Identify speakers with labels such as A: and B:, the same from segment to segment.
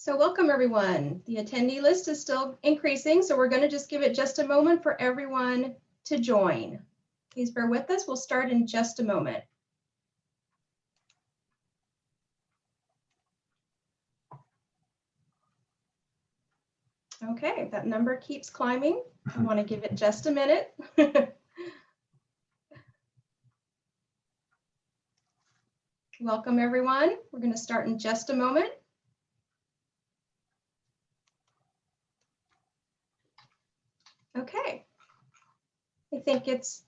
A: So welcome everyone. The attendee list is still increasing, so we're going to just give it just a moment for everyone to join. Please bear with us. We'll start in just a moment. Okay, that number keeps climbing. I want to give it just a minute. Welcome everyone. We're going to start in just a moment. Okay, I think it's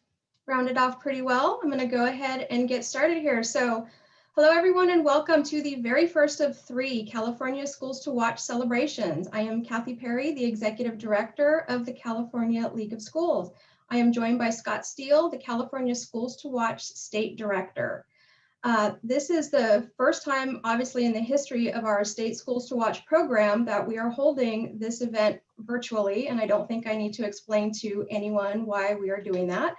A: rounded off pretty well. I'm going to go ahead and get started here. So hello everyone and welcome to the very first of 3 California Schools to Watch celebrations. I am Kathy Perry, the Executive Director of the California League of Schools. I am joined by Scott Steele, the California Schools to Watch State Director. This is the first time, obviously, in the history of our State Schools to Watch program that we are holding this event virtually, and I don't think I need to explain to anyone why we are doing that.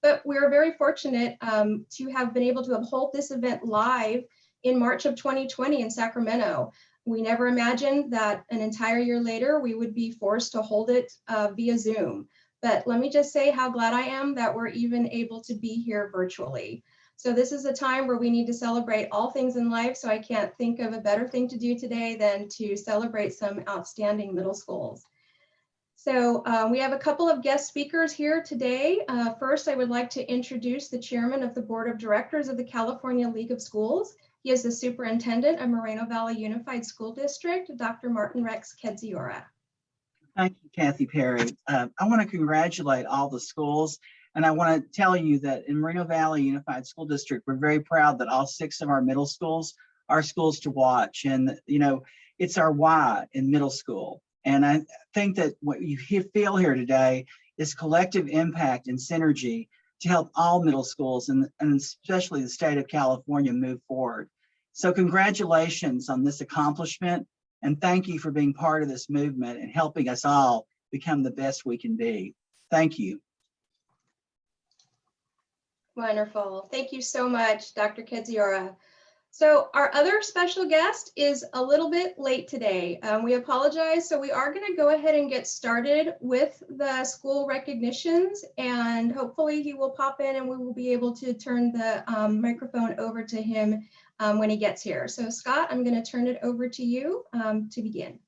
A: But we're very fortunate to have been able to hold this event live in March of 2020 in Sacramento. We never imagined that an entire year later we would be forced to hold it via Zoom. But let me just say how glad I am that we're even able to be here virtually. So this is a time where we need to celebrate all things in life. So I can't think of a better thing to do today than to celebrate some outstanding middle schools. So we have a couple of guest speakers here today. First, I would like to introduce the chairman of the board of directors of the California League of Schools. He is the superintendent of Moreno Valley Unified School District, Dr. Martin Rex Kedziora.
B: Thank you, Kathy Perry. I want to congratulate all the schools. And I want to tell you that in Moreno Valley Unified School District, we're very proud that all 6 of our middle schools are schools to watch. And, you know, it's our why in middle school. And I think that what you feel here today is collective impact and synergy to help all middle schools and especially the state of California move forward. So congratulations on this accomplishment. And thank you for being part of this movement and helping us all become the best we can be. Thank you.
A: Wonderful. Thank you so much, Dr. Kedziora. So our other special guest is a little bit late today. We apologize. So we are going to go ahead and get started with the school recognitions, and hopefully he will pop in and we will be able to turn the microphone over to him when he gets here. So Scott, I'm going to turn it over to you to begin.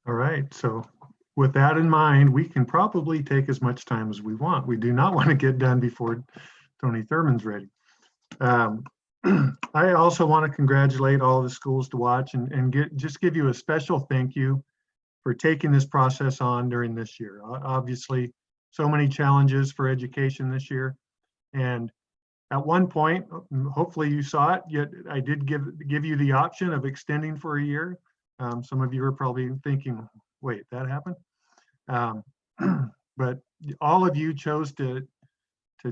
C: All right. So with that in mind, we can probably take as much time as we want. We do not want to get done before Tony Thurman's ready. I also want to congratulate all the schools to watch and just give you a special thank you for taking this process on during this year. Obviously, so many challenges for education this year. And at one point, hopefully you saw it, yet I did give you the option of extending for a year. Some of you are probably thinking, wait, that happened? But all of you chose to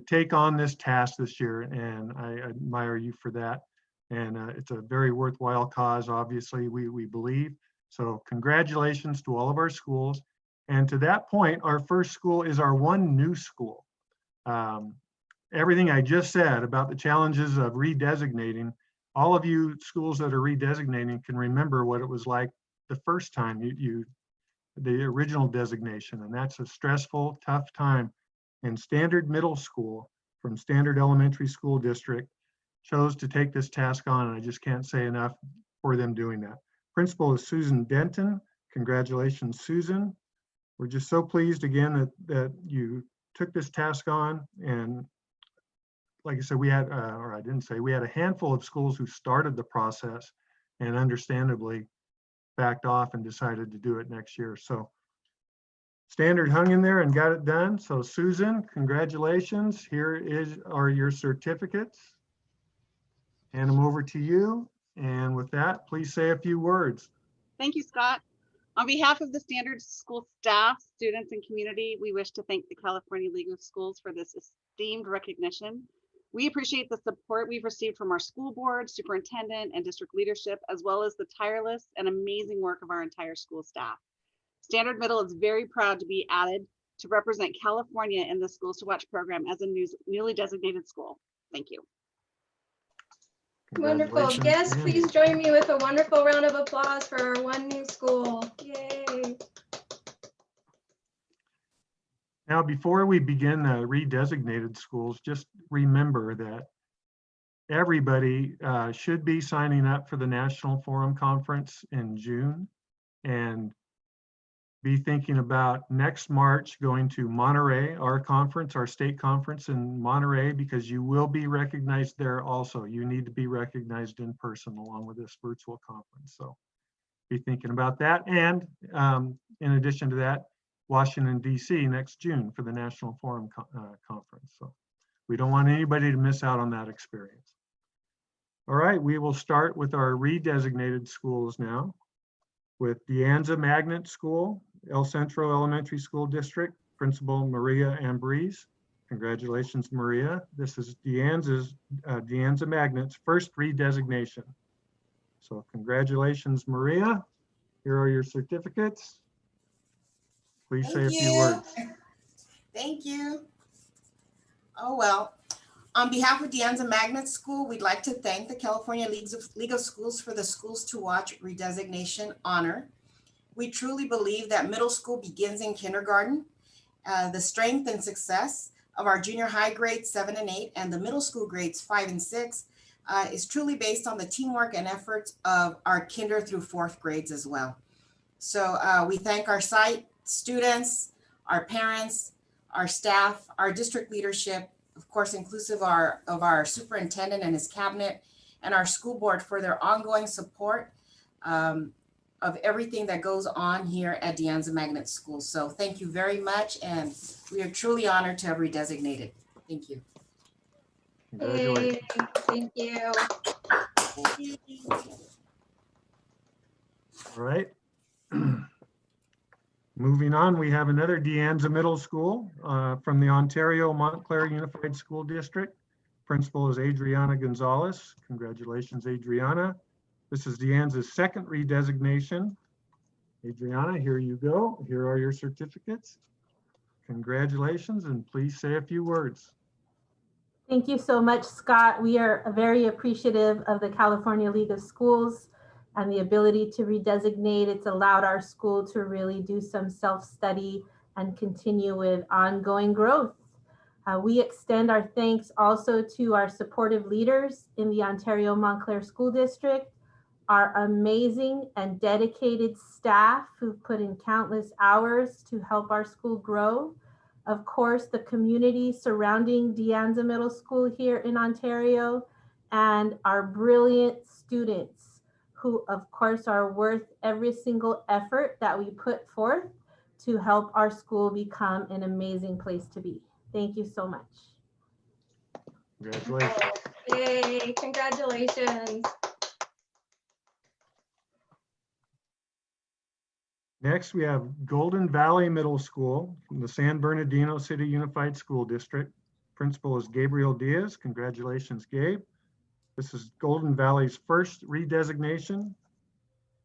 C: take on this task this year, and I admire you for that. And it's a very worthwhile cause, obviously, we believe. So congratulations to all of our schools. And to that point, our first school is our one new school. Everything I just said about the challenges of redesignating, all of you schools that are redesignating can remember what it was like the first time the original designation, and that's a stressful, tough time. And Standard Middle School from Standard Elementary School District chose to take this task on, and I just can't say enough for them doing that. Principal is Susan Denton. Congratulations, Susan. We're just so pleased again that you took this task on. And like I said, we had, or I didn't say, we had a handful of schools who started the process and understandably backed off and decided to do it next year. So Standard hung in there and got it done. So Susan, congratulations. Here are your certificates. Hand them over to you. And with that, please say a few words.
D: Thank you, Scott. On behalf of the Standard School staff, students, and community, we wish to thank the California League of Schools for this esteemed recognition. We appreciate the support we've received from our school board, superintendent, and district leadership, as well as the tireless and amazing work of our entire school staff. Standard Middle is very proud to be added to represent California in the Schools to Watch program as a newly designated school. Thank you.
A: Wonderful.
C: Congratulations,
A: Yes,
C: Andy.
A: please join me with a wonderful round of applause for our one new school. Yay.
C: Now, before we begin the redesignated schools, just remember that everybody should be signing up for the National Forum Conference in June and be thinking about next March going to Monterey, our conference, our state conference in Monterey, because you will be recognized there also. You need to be recognized in person along with this virtual conference. So be thinking about that. And in addition to that, Washington, D.C. next June for the National Forum Conference. So we don't want anybody to miss out on that experience. All right, we will start with our redesignated schools now with De Anza Magnet School, El Centro Elementary School District, Principal Maria Ambrose. Congratulations, Maria. This is De Anza Magnet's first redesignation. So congratulations, Maria. Here are your certificates. Please say a few words.
E: Thank you. Oh, well, on behalf of De Anza Magnet School, we'd like to thank the California League of Schools for the Schools to Watch redesignation honor. We truly believe that middle school begins in kindergarten. The strength and success of our junior high grades 7 and 8 and the middle school grades 5 and 6 is truly based on the teamwork and efforts of our kinder through 4th grades as well. So we thank our site students, our parents, our staff, our district leadership, of course, inclusive of our superintendent and his cabinet, and our school board for their ongoing support of everything that goes on here at De Anza Magnet School. So thank you very much, and we are truly honored to have redesignated. Thank you.
A: Yay. Thank you.
C: All right. Moving on, we have another De Anza Middle School from the Ontario Montclair Unified School District. Principal is Adriana Gonzalez. Congratulations, Adriana. This is De Anza's second redesignation. Adriana, here you go. Here are your certificates. Congratulations, and please say a few words.
F: Thank you so much, Scott. We are very appreciative of the California League of Schools and the ability to redesignate. It's allowed our school to really do some self-study and continue with ongoing growth. We extend our thanks also to our supportive leaders in the Ontario Montclair School District, our amazing and dedicated staff who've put in countless hours to help our school grow. Of course, the community surrounding De Anza Middle School here in Ontario, and our brilliant students who, of course, are worth every single effort that we put forth to help our school become an amazing place to be. Thank you so much.
C: Congratulations.
A: Yay, congratulations.
C: Next, we have Golden Valley Middle School from the San Bernardino City Unified School District. Principal is Gabriel Diaz. Congratulations, Gabe. This is Golden Valley's first redesignation.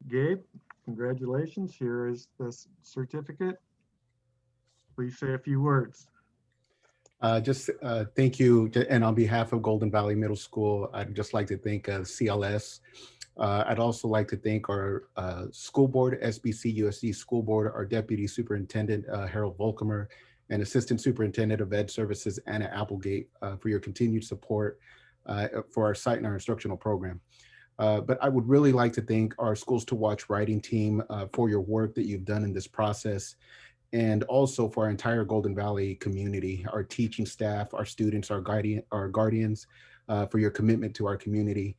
C: Gabe, congratulations. Here is the certificate. Please say a few words.
G: Thank you. And on behalf of Golden Valley Middle School, I'd just like to thank CLS. I'd also like to thank our school board, SBC USD School Board, our Deputy Superintendent, Harold Volkemer, and Assistant Superintendent of Ed Services, Anna Applegate, for your continued support for our site and our instructional program. But I would really like to thank our Schools to Watch writing team for your work that you've done in this process, and also for our entire Golden Valley community, our teaching staff, our students, our guardians, for your commitment to our community.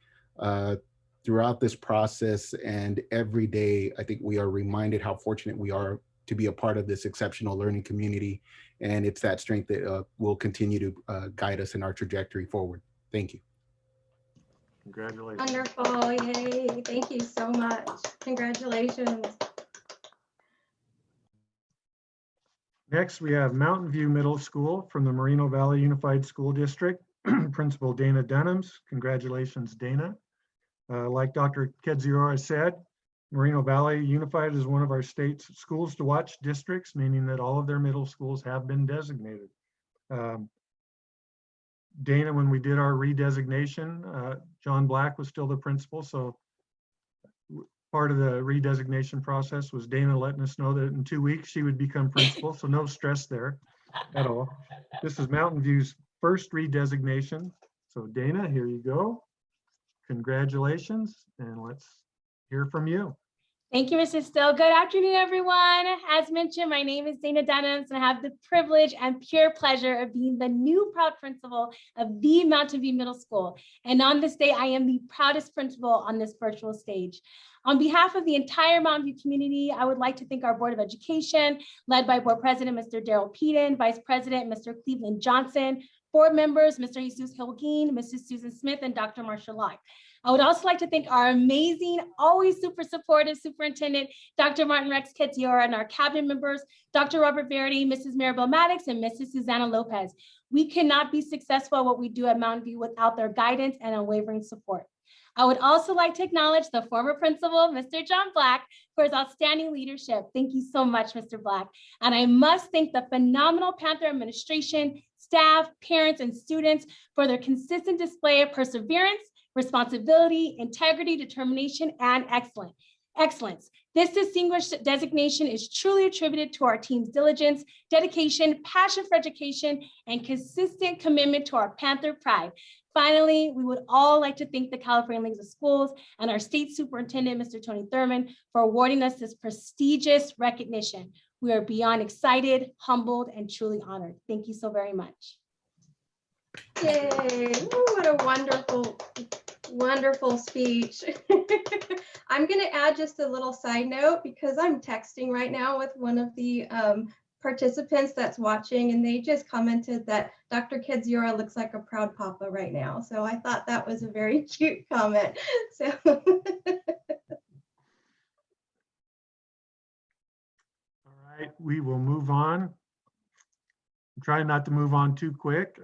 G: Throughout this process and every day, I think we are reminded how fortunate we are to be a part of this exceptional learning community. And it's that strength that will continue to guide us in our trajectory forward. Thank you.
C: Congratulations.
A: Wonderful, yay. Thank you so much. Congratulations.
C: Next, we have Mountain View Middle School from the Moreno Valley Unified School District. Principal Dana Dunhams. Congratulations, Dana. Like Dr. Kedziora said, Moreno Valley Unified is one of our state's schools to watch districts, meaning that all of their middle schools have been designated. Dana, when we did our redesignation, John Black was still the principal. So part of the redesignation process was Dana letting us know that in 2 weeks she would become principal. So no stress there at all. This is Mountain View's first redesignation. So Dana, here you go. Congratulations, and let's hear from you.
H: Thank you, Mrs. Still. Good afternoon, everyone. As mentioned, my name is Dana Dunhams, and I have the privilege and pure pleasure of being the new proud principal of the Mountain View Middle School. And on this day, I am the proudest principal on this virtual stage. On behalf of the entire Mountain View community, I would like to thank our Board of Education, led by Board President, Mr. Darrell Peden, Vice President, Mr. Cleveland Johnson, board members, Mr. Jesus Hilgeen, Mrs. Susan Smith, and Dr. Marcia Locke. I would also like to thank our amazing, always super supportive superintendent, Dr. Martin Rex Ketziora, and our cabinet members, Dr. Robert Verity, Mrs. Maribel Maddox, and Mrs. Susanna Lopez. We cannot be successful at what we do at Mountain View without their guidance and unwavering support. I would also like to acknowledge the former principal, Mr. John Black, for his outstanding leadership. Thank you so much, Mr. Black. And I must thank the phenomenal Panther administration, staff, parents, and students for their consistent display of perseverance, responsibility, integrity, determination, and excellence. This distinguished designation is truly attributed to our team's diligence, dedication, passion for education, and consistent commitment to our Panther pride. Finally, we would all like to thank the California League of Schools and our state superintendent, Mr. Tony Thurman, for awarding us this prestigious recognition. We are beyond excited, humbled, and truly honored. Thank you so very much.
A: Yay, ooh, what a wonderful, wonderful speech. I'm gonna add just a little side note because I'm texting right now with one of the participants that's watching, and they just commented that Dr. Kedziora looks like a proud papa right now. So I thought that was a very cute comment. So
C: All right, we will move on. I'm trying not to move on too quick.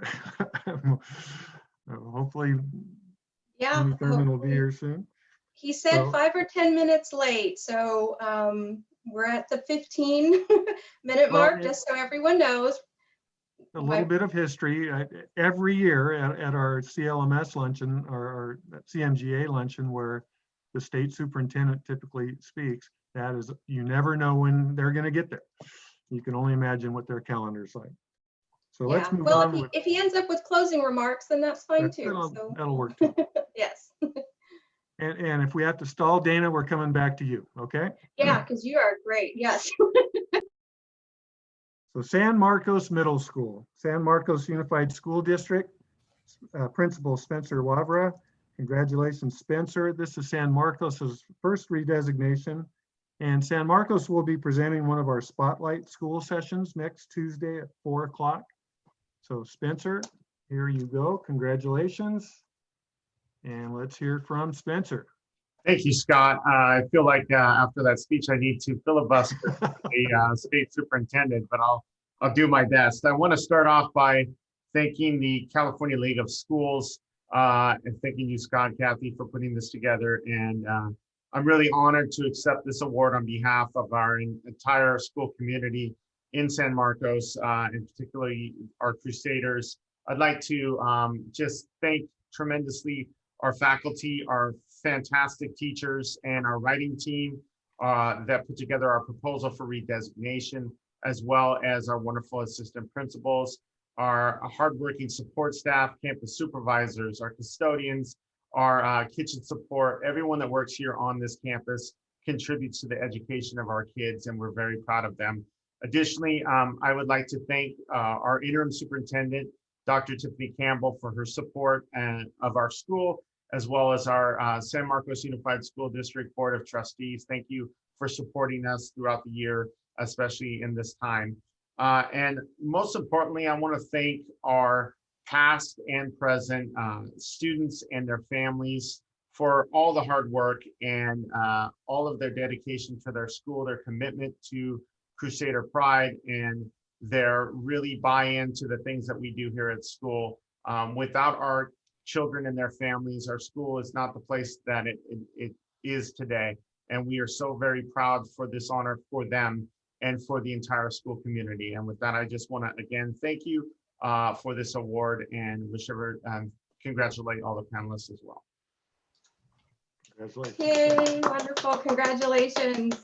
C: Hopefully,
A: yeah,
C: Tony Thurman will be here soon.
A: He said
C: So-
A: 5 or 10 minutes late. So we're at the 15-minute mark, just so everyone knows.
C: A little bit of history. Every year at our CLMS luncheon or our CMGA luncheon, where the state superintendent typically speaks, that is, you never know when they're going to get there. You can only imagine what their calendar's like. So let's move
A: well,
C: on.
A: if he ends up with closing remarks, then that's fine too.
C: That'll work too.
A: Yes.
C: And if we have to stall, Dana, we're coming back to you, okay?
A: Yeah, because you are great. Yes.
C: So San Marcos Middle School, San Marcos Unified School District, Principal Spencer Wavra. Congratulations, Spencer. This is San Marcos's first redesignation. And San Marcos will be presenting one of our Spotlight School sessions next Tuesday at 4 o'clock. So Spencer, here you go. Congratulations. And let's hear from Spencer.
I: Thank you, Scott. I feel like after that speech, I need to filibuster the state superintendent, but I'll do my best. I want to start off by thanking the California League of Schools and thanking you, Scott, Kathy, for putting this together. And I'm really honored to accept this award on behalf of our entire school community in San Marcos, and particularly our Crusaders. I'd like to just thank tremendously our faculty, our fantastic teachers, and our writing team that put together our proposal for redesignation, as well as our wonderful assistant principals, our hardworking support staff, campus supervisors, our custodians, our kitchen support. Everyone that works here on this campus contributes to the education of our kids, and we're very proud of them. Additionally, I would like to thank our interim superintendent, Dr. Tiffany Campbell, for her support of our school, as well as our San Marcos Unified School District Board of Trustees. Thank you for supporting us throughout the year, especially in this time. And most importantly, I want to thank our past and present students and their families for all the hard work and all of their dedication to their school, their commitment to Crusader pride, and their really buy-in to the things that we do here at school. Without our children and their families, our school is not the place that it is today. And we are so very proud for this honor for them and for the entire school community. And with that, I just want to again thank you for this award, and congratulate all the panelists as well.
C: Congratulations.
A: Yay, wonderful, congratulations.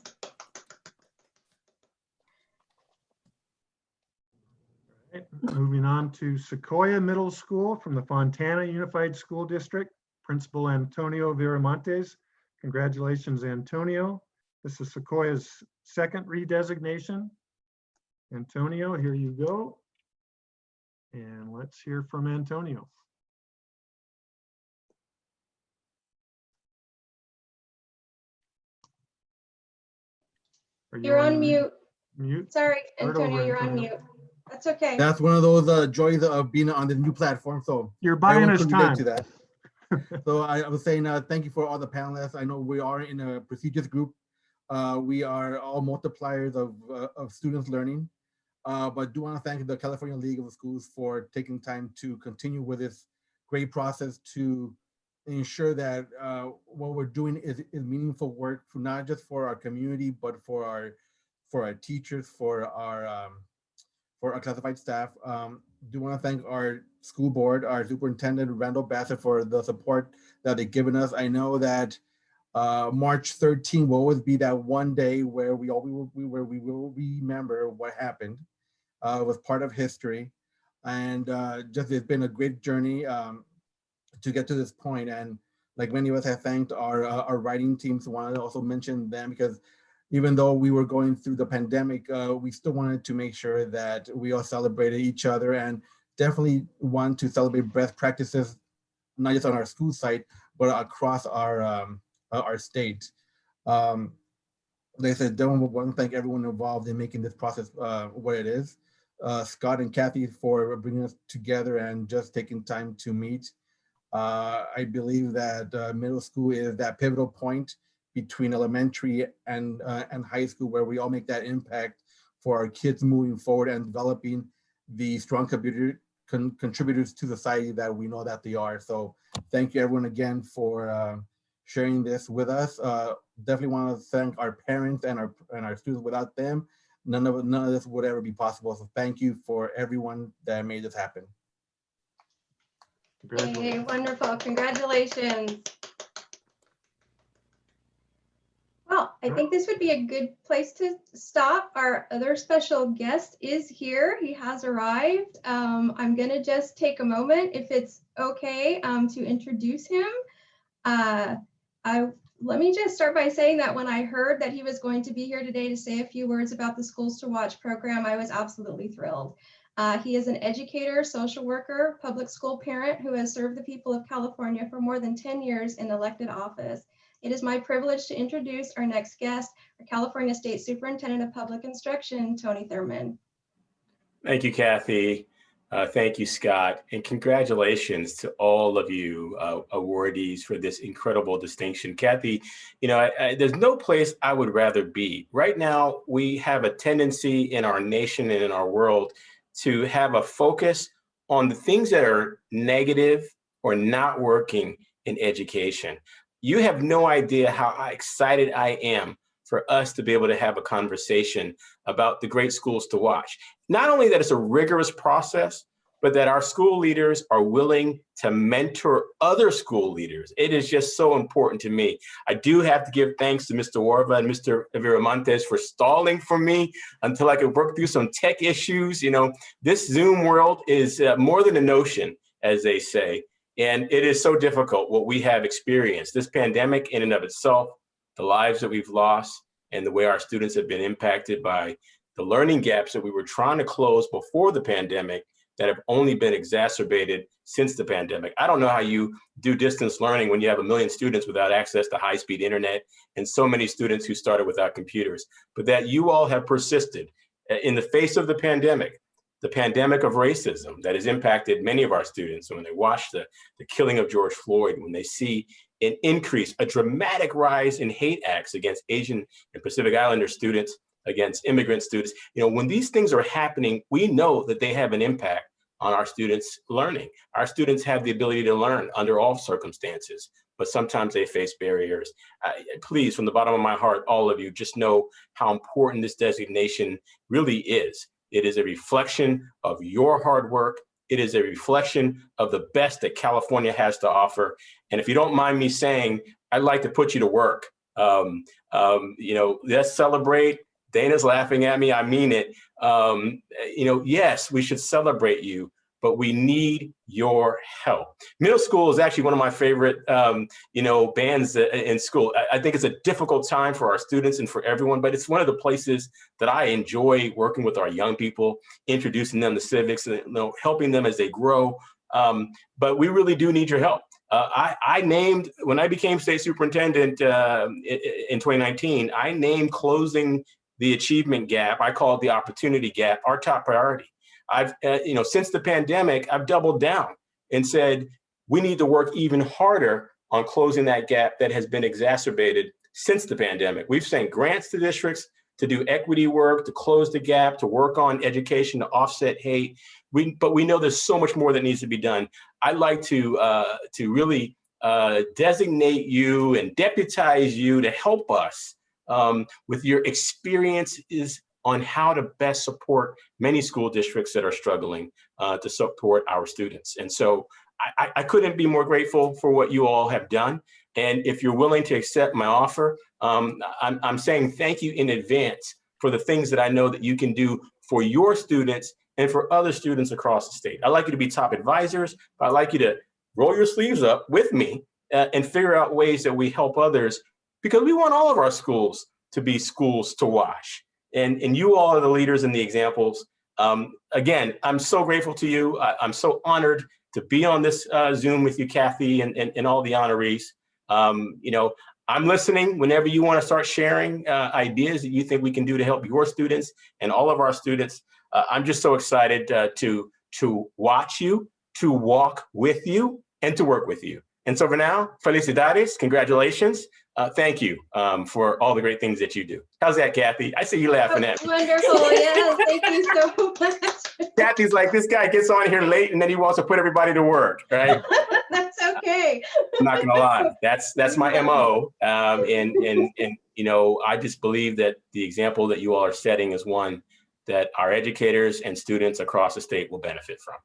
C: Right, moving on to Sequoia Middle School from the Fontana Unified School District, Principal Antonio Viramontes. Congratulations, Antonio. This is Sequoia's second redesignation. Antonio, here you go. And let's hear from Antonio.
A: You're on mute.
C: Mute.
A: Sorry,
C: Start
A: Antonio,
C: over,
A: you're on
C: Antonio.
A: mute. That's okay.
J: That's one of those joys of being on the new platform. So
C: You're buying
J: everyone
C: us
J: can relate
C: time.
J: to that. So I was saying thank you for all the panelists. I know we are in a prestigious group. We are all multipliers of students learning. But do want to thank the California League of Schools for taking time to continue with this great process to ensure that what we're doing is meaningful work, for not just for our community, but for our teachers, for our classified staff. Do want to thank our school board, our superintendent, Randall Bassett, for the support that they've given us. I know that March 13th will always be that one day where we will remember what happened. It was part of history, and just it's been a great journey to get to this point. And like many of us have thanked our writing teams, I want to also mention them, because even though we were going through the pandemic, we still wanted to make sure that we all celebrated each other, and definitely want to celebrate best practices, not just on our school site, but across our state. Like I said, don't want to thank everyone involved in making this process what it is. Scott and Kathy for bringing us together and just taking time to meet. I believe that middle school is that pivotal point between elementary and high school, where we all make that impact for our kids moving forward and developing the strong contributors to society that we know that they are. So thank you everyone again for sharing this with us. Definitely want to thank our parents and our students. Without them, none of this would ever be possible. So thank you for everyone that made this happen.
A: Hey, wonderful, congratulations. Well, I think this would be a good place to stop. Our other special guest is here. He has arrived. I'm gonna just take a moment, if it's okay, to introduce him. Let me just start by saying that when I heard that he was going to be here today to say a few words about the Schools to Watch program, I was absolutely thrilled. He is an educator, social worker, public school parent who has served the people of California for more than 10 years in elected office. It is my privilege to introduce our next guest, our California State Superintendent of Public Instruction, Tony Thurmond.
K: Thank you, Kathy. Thank you, Scott, and congratulations to all of you awardees for this incredible distinction. Kathy, you know, there's no place I would rather be. Right now, we have a tendency in our nation and in our world to have a focus on the things that are negative or not working in education. You have no idea how excited I am for us to be able to have a conversation about the great schools to watch. Not only that it's a rigorous process, but that our school leaders are willing to mentor other school leaders. It is just so important to me. I do have to give thanks to Mr. Warva and Mr. Viramontes for stalling for me until I could work through some tech issues. You know, this Zoom world is more than a notion, as they say, and it is so difficult what we have experienced. This pandemic in and of itself, the lives that we've lost, and the way our students have been impacted by the learning gaps that we were trying to close before the pandemic that have only been exacerbated since the pandemic. I don't know how you do distance learning when you have 1 million students without access to high-speed internet and so many students who started without computers, but that you all have persisted in the face of the pandemic of racism that has impacted many of our students. When they watch the killing of George Floyd, when they see an increase, a dramatic rise in hate acts against Asian and Pacific Islander students, against immigrant students, you know, when these things are happening, we know that they have an impact on our students' learning. Our students have the ability to learn under all circumstances, but sometimes they face barriers. Please, from the bottom of my heart, all of you, just know how important this designation really is. It is a reflection of your hard work It is a reflection of the best that California has to offer. And if you don't mind me saying, I'd like to put you to work. Let's celebrate. Dana's laughing at me. I mean it. Yes, we should celebrate you, but we need your help. Middle school is actually one of my favorite, bands in school. I think it's a difficult time for our students and for everyone, but it's one of the places that I enjoy working with our young people, introducing them to civics, and helping them as they grow. But we really do need your help. I named, when I became state superintendent in 2019, I named closing the achievement gap, I call it the opportunity gap, our top priority. I've, since the pandemic, I've doubled down and said, we need to work even harder on closing that gap that has been exacerbated since the pandemic. We've sent grants to districts to do equity work, to close the gap, to work on education, to offset hate. But we know there's so much more that needs to be done. I'd like to really designate you and deputize you to help us with your experiences on how to best support many school districts that are struggling to support our students. And so I couldn't be more grateful for what you all have done. And if you're willing to accept my offer, I'm saying thank you in advance for the things that I know that you can do for your students and for other students across the state. I'd like you to be top advisors, but I'd like you to roll your sleeves up with me and figure out ways that we help others, because we want all of our schools to be schools to watch. And you all are the leaders and the examples. Again, I'm so grateful to you. I'm so honored to be on this Zoom with you, Kathy, and all the honorees. I'm listening whenever you want to start sharing ideas that you think we can do to help your students and all of our students. I'm just so excited to watch you, to walk with you, and to work with you. And so for now, felicidades, congratulations. Thank you for all the great things that you do. How's that, Kathy? I see you laughing at me.
A: Wonderful, yes, thank you so much.
K: Kathy's like, this guy gets on here late and then he wants to put everybody to work, right?
A: That's okay.
K: I'm not gonna lie, that's my MO. I just believe that the example that you all are setting is one that our educators and students across the state will benefit from.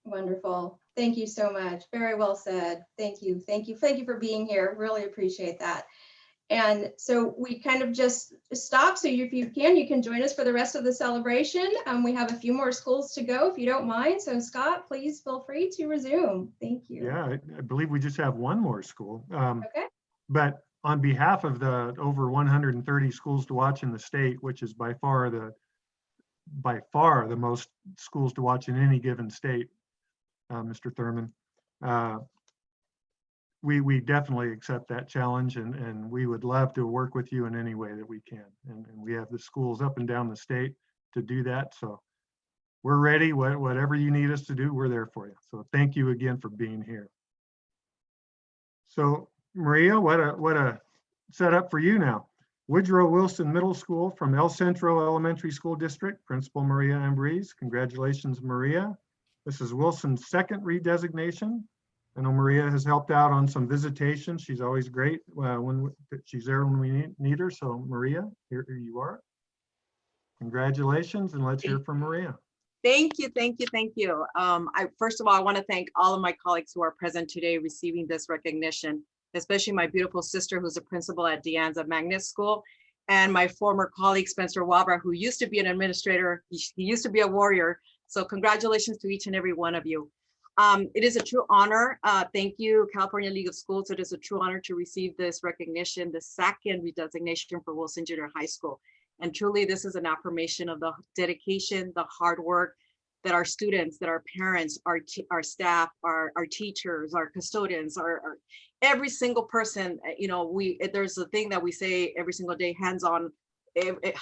A: Wonderful. Thank you so much. Very well said. Thank you. Thank you. Thank you for being here. Really appreciate that. And so we kind of just stop. So if you can join us for the rest of the celebration. We have a few more schools to go if you don't mind. So Scott, please feel free to resume. Thank you.
C: Yeah, I believe we just have one more school.
A: Okay.
C: But on behalf of the over 130 schools to watch in the state, which is by far the most schools to watch in any given state, Mr. Thurman, we definitely accept that challenge, and we would love to work with you in any way that we can. And we have the schools up and down the state to do that. So we're ready. Whatever you need us to do, we're there for you. So thank you again for being here. So Maria, what a setup for you now. Woodrow Wilson Middle School from El Centro Elementary School District, Principal Maria Ambriz. Congratulations, Maria. This is Wilson's second redesignation. I know Maria has helped out on some visitations. She's always great when she's there when we need her. So Maria, here you are. Congratulations, and let's hear from Maria.
L: Thank you, thank you, thank you. First of all, I want to thank all of my colleagues who are present today receiving this recognition, especially my beautiful sister who's a principal at De Anza Magnet School, and my former colleague, Spencer Wabra, who used to be an administrator. He used to be a warrior. So congratulations to each and every one of you. It is a true honor. Thank you, California League of Schools. It is a true honor to receive this recognition, the second redesignation for Wilson Junior High School. And truly, this is an affirmation of the dedication, the hard work that our students, that our parents, our staff, our teachers, our custodians, our every single person, there's a thing that we say every single day,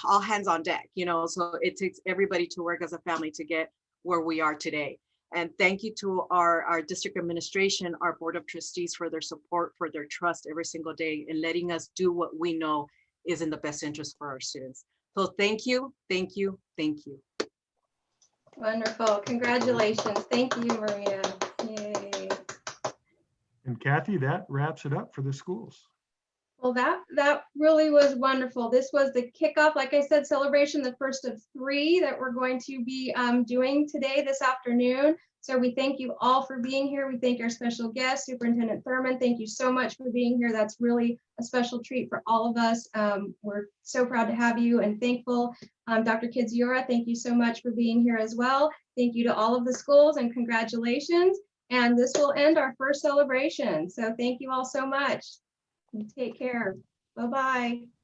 L: all hands on deck, so it takes everybody to work as a family to get where we are today. And thank you to our district administration, our board of trustees for their support, for their trust every single day in letting us do what we know is in the best interest for our students. So thank you, thank you, thank you.
A: Wonderful. Congratulations. Thank you, Maria. Yay.
C: And Kathy, that wraps it up for the schools.
A: Well, that really was wonderful. This was the kickoff, like I said, celebration, the first of 3 that we're going to be doing today, this afternoon. So we thank you all for being here. We thank our special guest, Superintendent Thurman. Thank you so much for being here. That's really a special treat for all of us. We're so proud to have you and thankful. Dr. Kidziora, thank you so much for being here as well. Thank you to all of the schools and congratulations. And this will end our first celebration. So thank you all so much. Take care. Bye-bye.